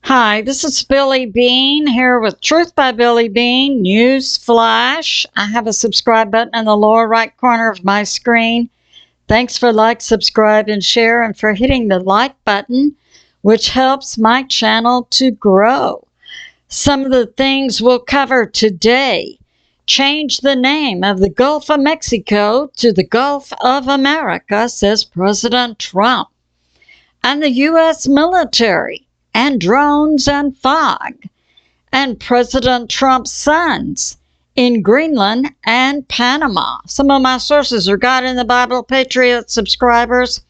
Hi, this is Billie Beene here with Truth by Billie Beene News Flash. I have a subscribe button in the lower right corner of my screen. Thanks for like, subscribe, and share, and for hitting the like button, which helps my channel to grow. Some of the things we'll cover today. Change the name of the Gulf of Mexico to the Gulf of America, says President Trump. And the U.S. military and drones and fog, and President Trump's sons in Greenland and Panama. Some of my sources are God in the Bible, Patriot subscribers,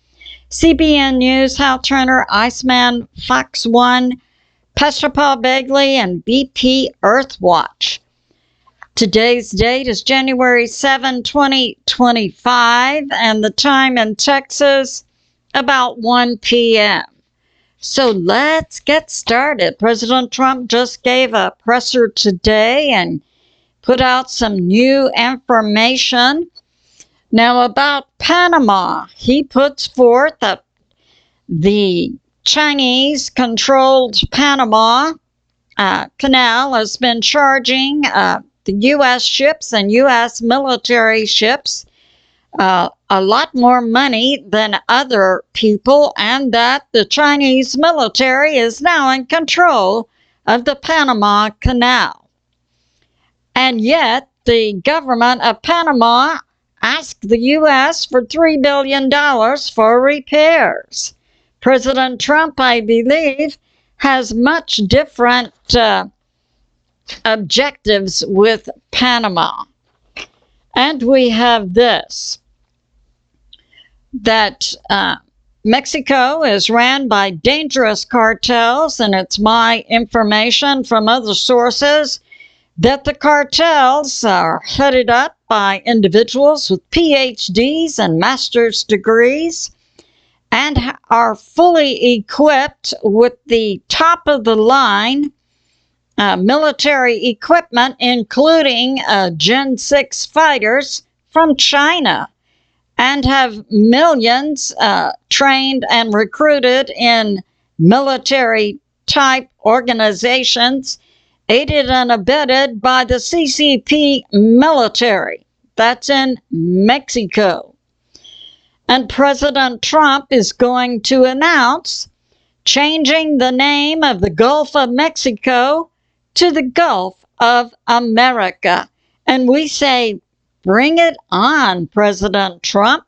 CBN News, Hal Turner, Iceman, Fox 1, Pastor Paul Begley, and BPEARTHWATCH. Today's date is January 7, 2025, and the time in Texas, about 1 p.m. So let's get started. President Trump just gave a presser today and put out some new information. Now about Panama, he puts forth that the Chinese-controlled Panama Canal has been charging the U.S. ships and U.S. military ships a lot more money than other people, and that the Chinese military is now in control of the Panama Canal. And yet, the government of Panama asked the U.S. for $3 billion for repairs. President Trump, I believe, has much different objectives with Panama. And we have this, that Mexico is ran by dangerous cartels, and it's my information from other sources that the cartels are headed up by individuals with PhDs and master's degrees and are fully equipped with the top-of-the-line military equipment, including Gen 6 fighters from China, and have millions trained and recruited in military-type organizations, aided and abetted by the CCP military. That's in Mexico. And President Trump is going to announce changing the name of the Gulf of Mexico to the Gulf of America. And we say, bring it on, President Trump.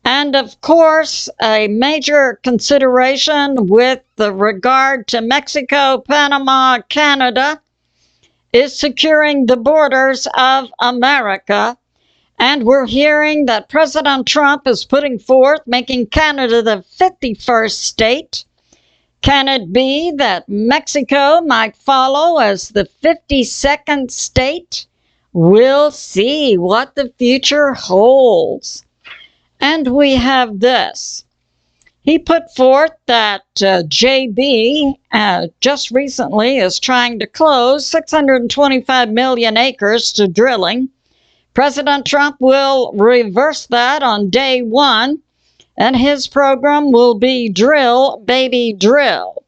And of course, a major consideration with regard to Mexico, Panama, Canada, is securing the borders of America. And we're hearing that President Trump is putting forth making Canada the 51st state. Can it be that Mexico might follow as the 52nd state? We'll see what the future holds. And we have this. He put forth that JB just recently is trying to close 625 million acres to drilling. President Trump will reverse that on day one, and his program will be drill, baby, drill.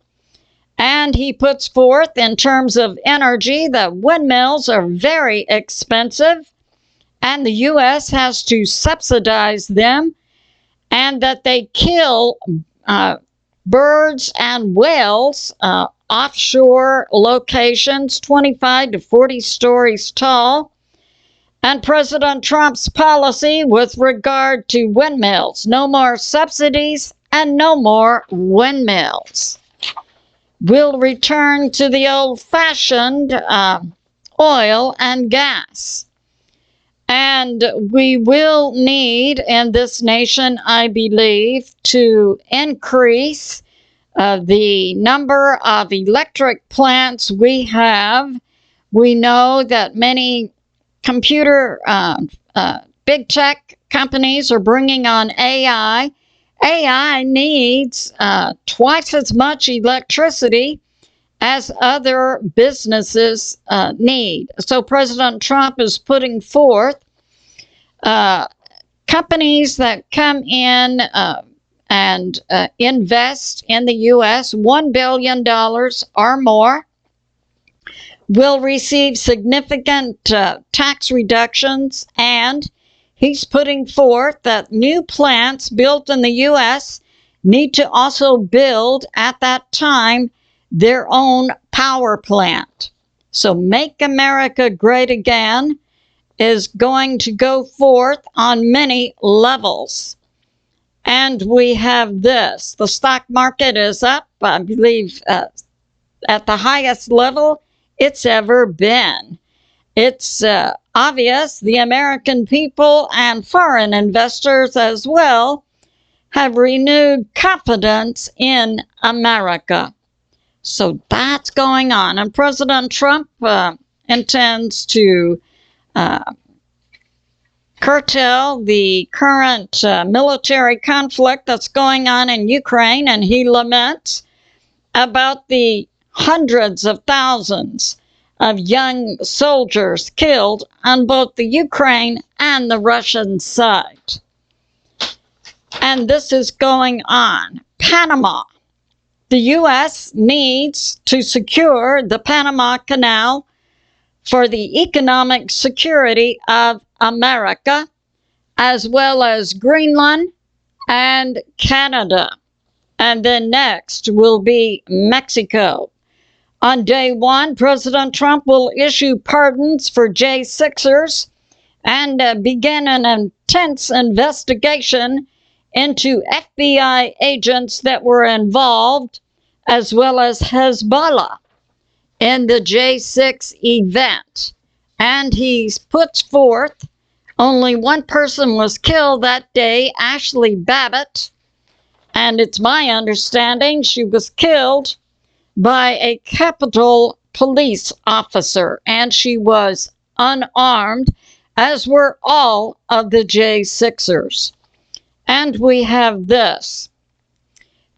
And he puts forth, in terms of energy, that windmills are very expensive, and the U.S. has to subsidize them, and that they kill birds and whales offshore locations, 25 to 40 stories tall. And President Trump's policy with regard to windmills: no more subsidies and no more windmills. We'll return to the old-fashioned oil and gas. And we will need in this nation, I believe, to increase the number of electric plants we have. We know that many computer big tech companies are bringing on AI. AI needs twice as much electricity as other businesses need. So President Trump is putting forth companies that come in and invest in the U.S. $1 billion or more will receive significant tax reductions, and he's putting forth that new plants built in the U.S. need to also build at that time their own power plant. So Make America Great Again is going to go forth on many levels. And we have this. The stock market is up, I believe, at the highest level it's ever been. It's obvious the American people and foreign investors as well have renewed confidence in America. So that's going on. And President Trump intends to curtail the current military conflict that's going on in Ukraine, and he laments about the hundreds of thousands of young soldiers killed on both the Ukraine and the Russian side. And this is going on. Panama. The U.S. needs to secure the Panama Canal for the economic security of America, as well as Greenland and Canada. And then next will be Mexico. On day one, President Trump will issue pardons for J6ers and begin an intense investigation into FBI agents that were involved, as well as Hezbollah, in the J6 event. And he puts forth only one person was killed that day, Ashley Babbitt, and it's my understanding she was killed by a Capitol police officer, and she was unarmed, as were all of the J6ers. And we have this,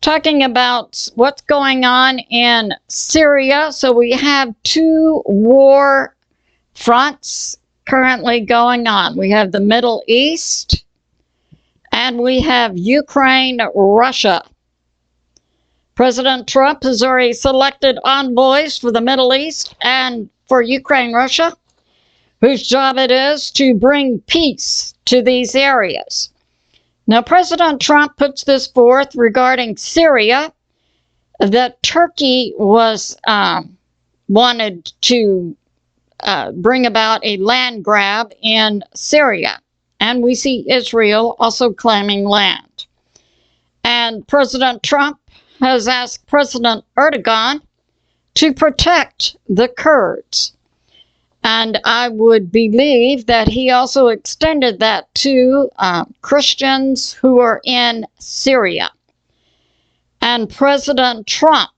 talking about what's going on in Syria. So we have two war fronts currently going on. We have the Middle East, and we have Ukraine, Russia. President Trump has already selected envoys for the Middle East and for Ukraine, Russia, whose job it is to bring peace to these areas. Now, President Trump puts this forth regarding Syria, that Turkey was wanted to bring about a land grab in Syria. And we see Israel also claiming land. And President Trump has asked President Erdogan to protect the Kurds. And I would believe that he also extended that to Christians who are in Syria. And President Trump,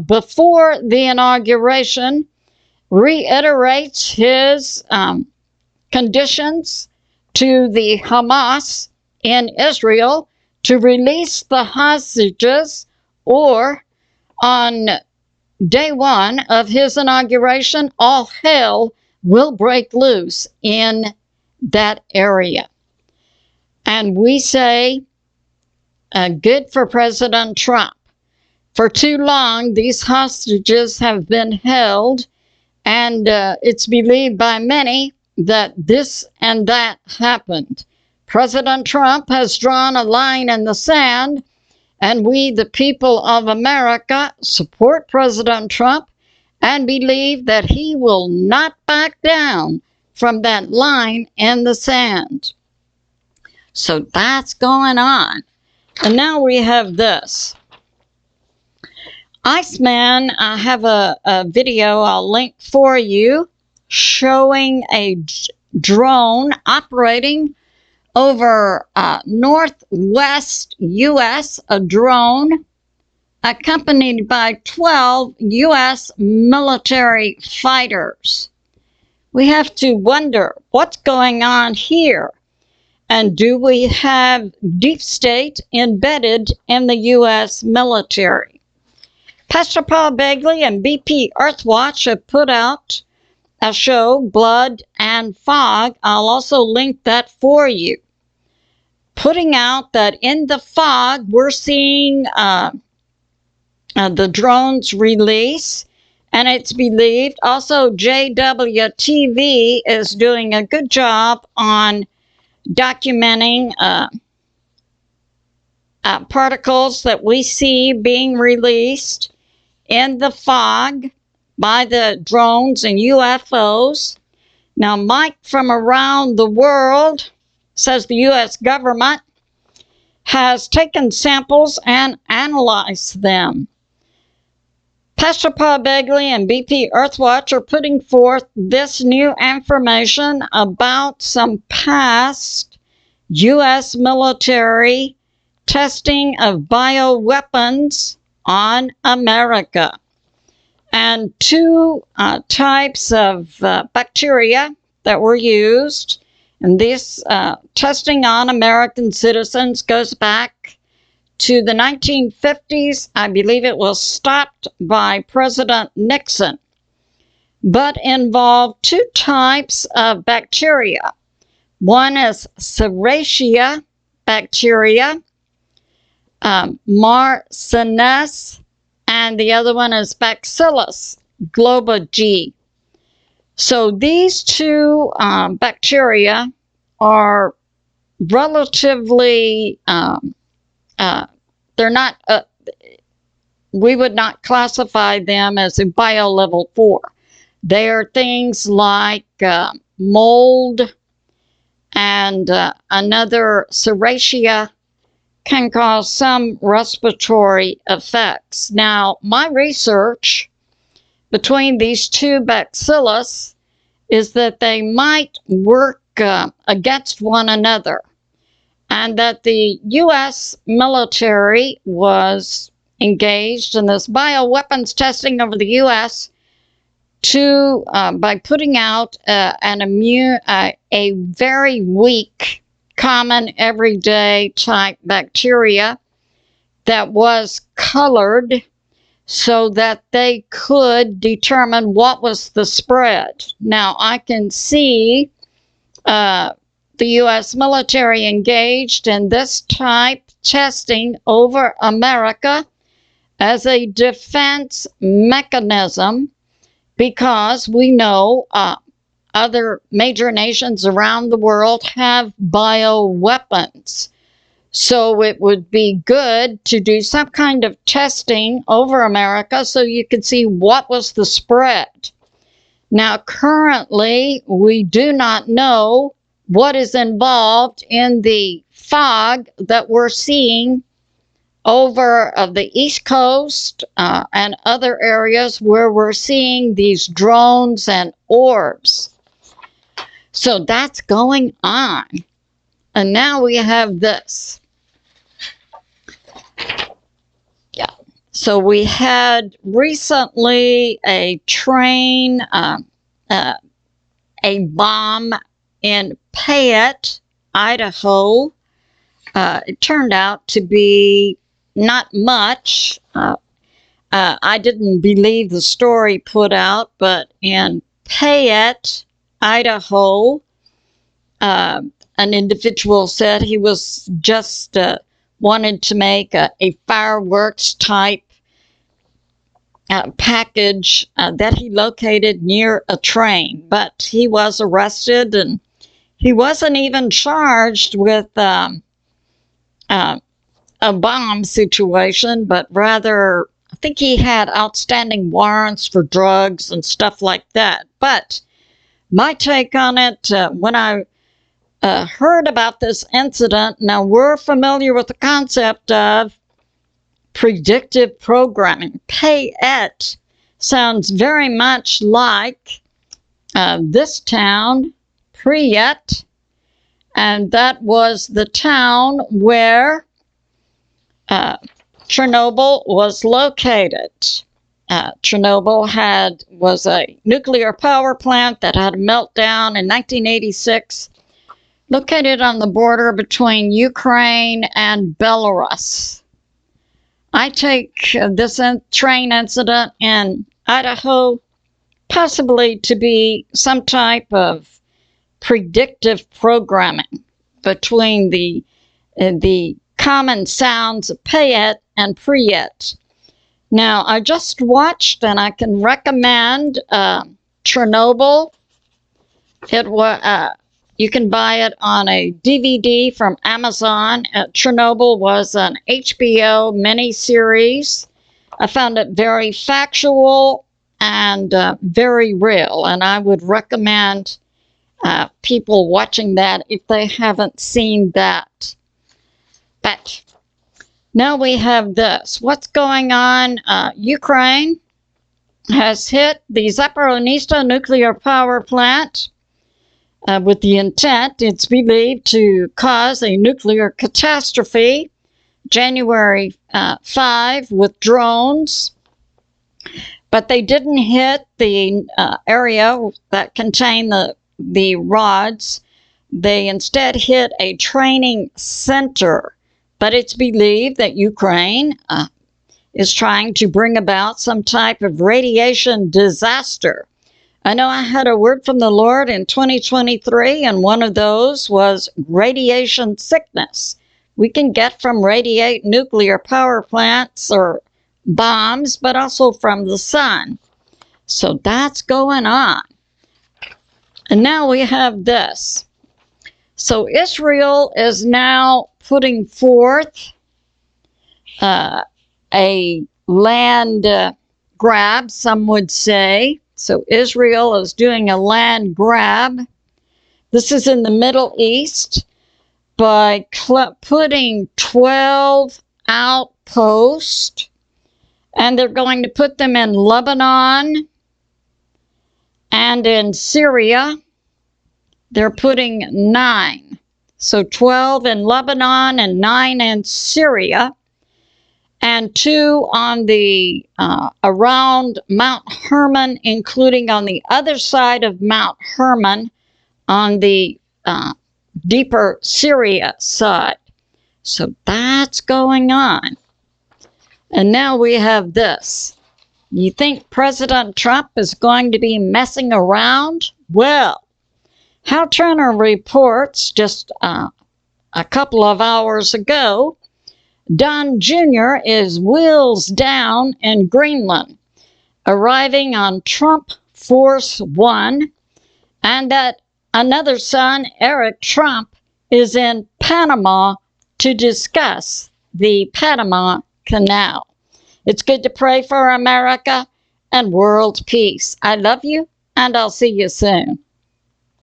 before the inauguration, reiterates his conditions to the Hamas in Israel to release the hostages, or on day one of his inauguration, all hell will break loose in that area. And we say, good for President Trump. For too long, these hostages have been held, and it's believed by many that this and that happened. President Trump has drawn a line in the sand, and we, the people of America, support President Trump and believe that he will not back down from that line in the sand. So that's going on. And now we have this. Iceman, I have a video I'll link for you showing a drone operating over northwest U.S., a drone accompanied by 12 U.S. military fighters. We have to wonder what's going on here, and do we have deep state embedded in the U.S. military? Pastor Paul BEGLEY and BPEARTHWATCH have put out a show, Blood and Fog. I'll also link that for you. putting out that in the fog, we're seeing the drones release. And it's believed also JWTV is doing a good job on documenting particles that we see being released in the fog by the drones and UFOs. Now, Mike from around the world says the U.S. government has taken samples and analyzed them. Pastor Paul BEGLEY and BPEARTHWATCH are putting forth this new information about some past U.S. military testing of bioweapons on America. And two types of bacteria that were used. And this testing on American citizens goes back to the 1950s. I believe it was stopped by President Nixon, but involved two types of bacteria. One is Serratia bacteria, Marcinus, and the other one is Bacillus globogy. So these two bacteria are relatively, they're not, we would not classify them as a bio level 4. They are things like mold and another Serratia can cause some respiratory effects. Now, my research between these two bacillus is that they might work against one another, and that the U.S. military was engaged in this bioweapons testing over the U.S. to by putting out a very weak, common, everyday type bacteria that was colored so that they could determine what was the spread. Now, I can see the U.S. military engaged in this type testing over America as a defense mechanism, because we know other major nations around the world have bioweapons. So it would be good to do some kind of testing over America so you could see what was the spread. Now, currently, we do not know what is involved in the fog that we're seeing over the East Coast and other areas where we're seeing these drones and orbs. So that's going on. And now we have this. Yeah. So we had recently a train, a bomb in Payette, Idaho. It turned out to be not much. I didn't believe the story put out, but in Payette, Idaho, an individual said he was just wanted to make a fireworks type package that he located near a train, but he was arrested and he wasn't even charged with a bomb situation, but rather I think he had outstanding warrants for drugs and stuff like that. But my take on it, when I heard about this incident, now we're familiar with the concept of predictive programming. Payette sounds very much like this town, Priyet, and that was the town where Chernobyl was located. Chernobyl was a nuclear power plant that had a meltdown in 1986, located on the border between Ukraine and Belarus. I take this train incident in Idaho possibly to be some type of predictive programming between the the common sounds of payet and preyet. Now, I just watched, and I can recommend Chernobyl. It was you can buy it on a DVD from Amazon. Chernobyl was an HBO miniseries. I found it very factual and very real, and I would recommend people watching that if they haven't seen that. But now we have this. What's going on? Ukraine has hit the Zaporizhzhia nuclear power plant with the intent, it's believed, to cause a nuclear catastrophe. January 5 with drones. But they didn't hit the area that contained the rods. They instead hit a training center. But it's believed that Ukraine is trying to bring about some type of radiation disaster. I know I had a word from the Lord in 2023, and one of those was radiation sickness. We can get from radiate nuclear power plants or bombs, but also from the sun. So that's going on. And now we have this. So Israel is now putting forth a land grab, some would say. So Israel is doing a land grab. This is in the Middle East by putting 12 outposts, and they're going to put them in Lebanon and in Syria. They're putting 9. So 12 in Lebanon and 9 in Syria, and 2 on the around Mount Hermon, including on the other side of Mount Hermon on the deeper Syria side. So that's going on. And now we have this. You think President Trump is going to be messing around? Well, Hal Turner reports just a couple of hours ago, Don Jr. is wheels down in Greenland, arriving on Trump Force One, and that another son, Eric Trump, is in Panama to discuss the Panama Canal. It's good to pray for America and world peace. I love you, and I'll see you soon.